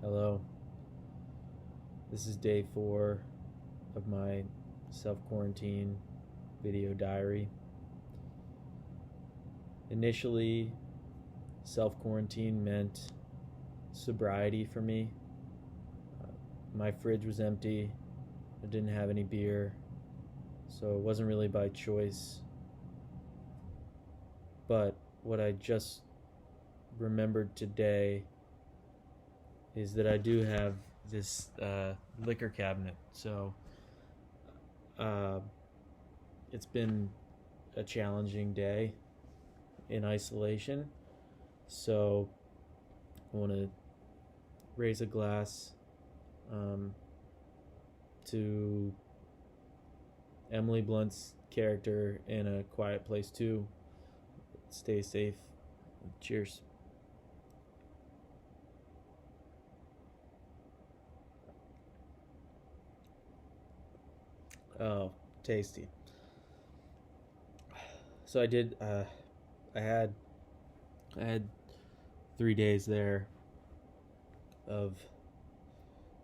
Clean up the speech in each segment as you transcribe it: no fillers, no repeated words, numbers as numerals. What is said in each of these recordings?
Hello. This is day 4 of my self-quarantine video diary. Initially, self-quarantine meant sobriety for me. My fridge was empty. I didn't have any beer, so it wasn't really by choice. But what I just remembered today is that I do have this liquor cabinet. So it's been a challenging day in isolation. So I want to raise a glass to Emily Blunt's character in A Quiet Place 2. Stay safe. Cheers. Oh, tasty. So I had 3 days there of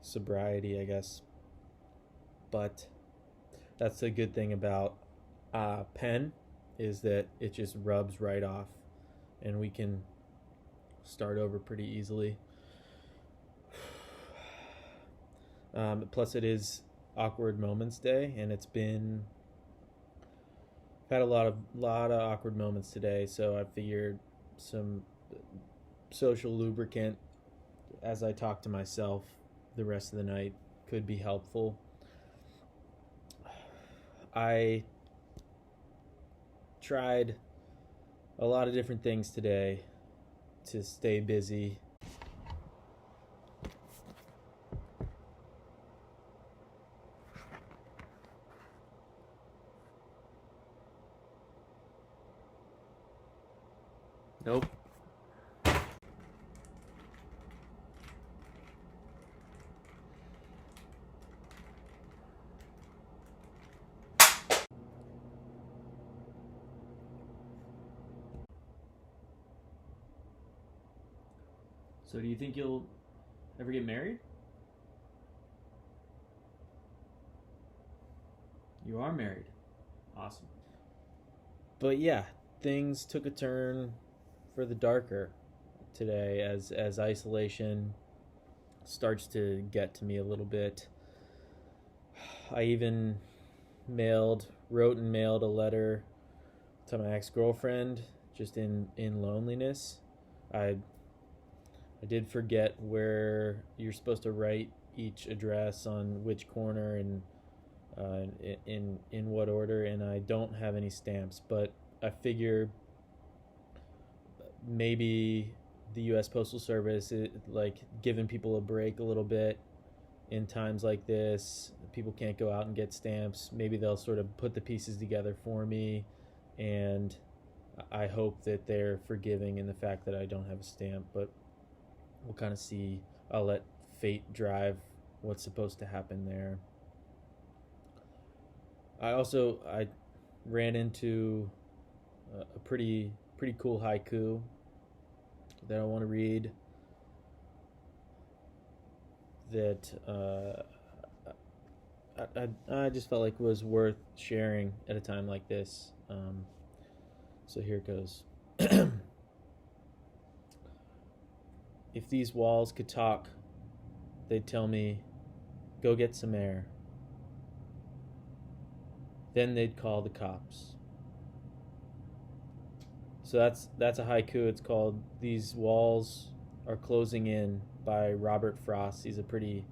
sobriety, I guess. But that's the good thing about pen, is that it just rubs right off and we can start over pretty easily. Plus it is Awkward Moments Day, and I've had a lot of awkward moments today, so I figured some social lubricant as I talk to myself the rest of the night could be helpful. I tried a lot of different things today to stay busy. Nope. So do you think you'll ever get married? You are married. Awesome. But yeah, things took a turn for the darker today as isolation starts to get to me a little bit. I even wrote and mailed a letter to my ex-girlfriend just in loneliness. I did forget where you're supposed to write each address on which corner and in what order, and I don't have any stamps, but I figure maybe the U.S. Postal Service is like giving people a break a little bit in times like this. People can't go out and get stamps. Maybe they'll sort of put the pieces together for me, and I hope that they're forgiving in the fact that I don't have a stamp, but we'll kind of see. I'll let fate drive what's supposed to happen there. I ran into a pretty cool haiku that I want to read that I just felt like was worth sharing at a time like this. So here it goes. If these walls could talk, they'd tell me, go get some air. Then they'd call the cops. So that's a haiku. It's called These Walls Are Closing In by Robert Frost. He's a pretty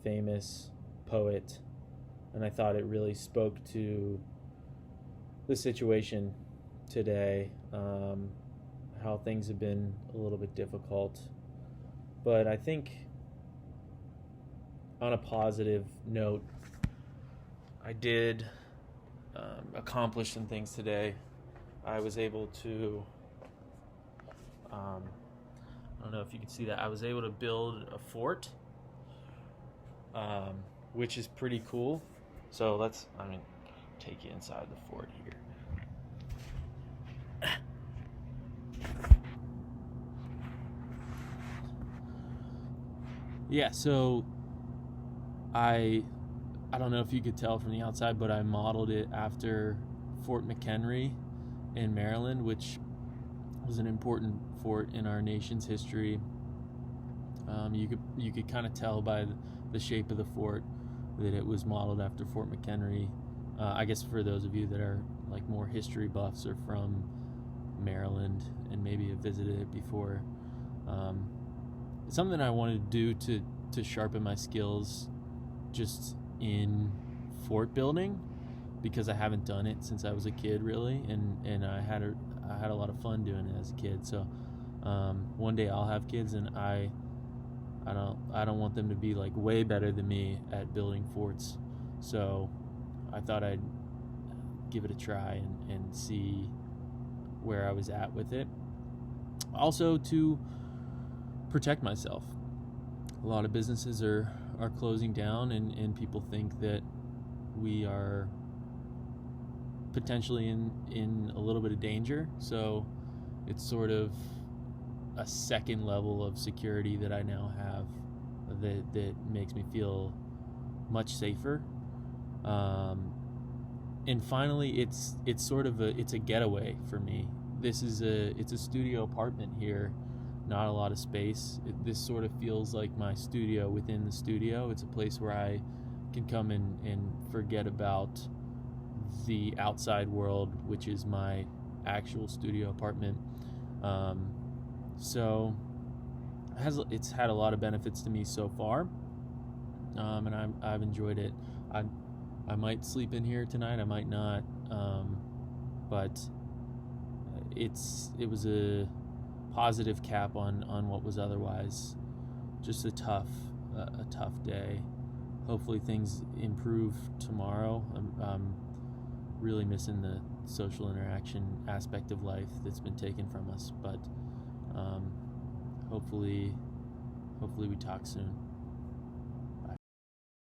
famous poet, and I thought it really spoke to the situation today, how things have been a little bit difficult. But I think on a positive note, I did accomplish some things today. I was able to, I don't know if you can see that, I was able to build a fort, which is pretty cool. So let's take you inside the fort here. Yeah, so I I don't know if you could tell from the outside, but I modeled it after Fort McHenry in Maryland, which was an important fort in our nation's history. You could kind of tell by the shape of the fort that it was modeled after Fort McHenry. I guess for those of you that are like more history buffs or from Maryland and maybe have visited it before, um, it's something I wanted to do to sharpen my skills just in fort building, because I haven't done it since I was a kid really, and I had a lot of fun doing it as a kid. So one day I'll have kids, and I don't want them to be like way better than me at building forts. So I thought I'd give it a try and see where I was at with it. Also to protect myself. A lot of businesses are closing down, and people think that we are potentially in a little bit of danger. So it's sort of a second level of security that I now have that makes me feel much safer. And finally, it's sort of it's a getaway for me. It's a studio apartment here, not a lot of space. This sort of feels like my studio within the studio. It's a place where I can come and forget about the outside world, which is my actual studio apartment. So it's had a lot of benefits to me so far, and I've enjoyed it. I might sleep in here tonight, I might not, but it was a positive cap on what was otherwise just a tough day. Hopefully things improve tomorrow. I'm really missing the social interaction aspect of life that's been taken from us, but hopefully we talk soon.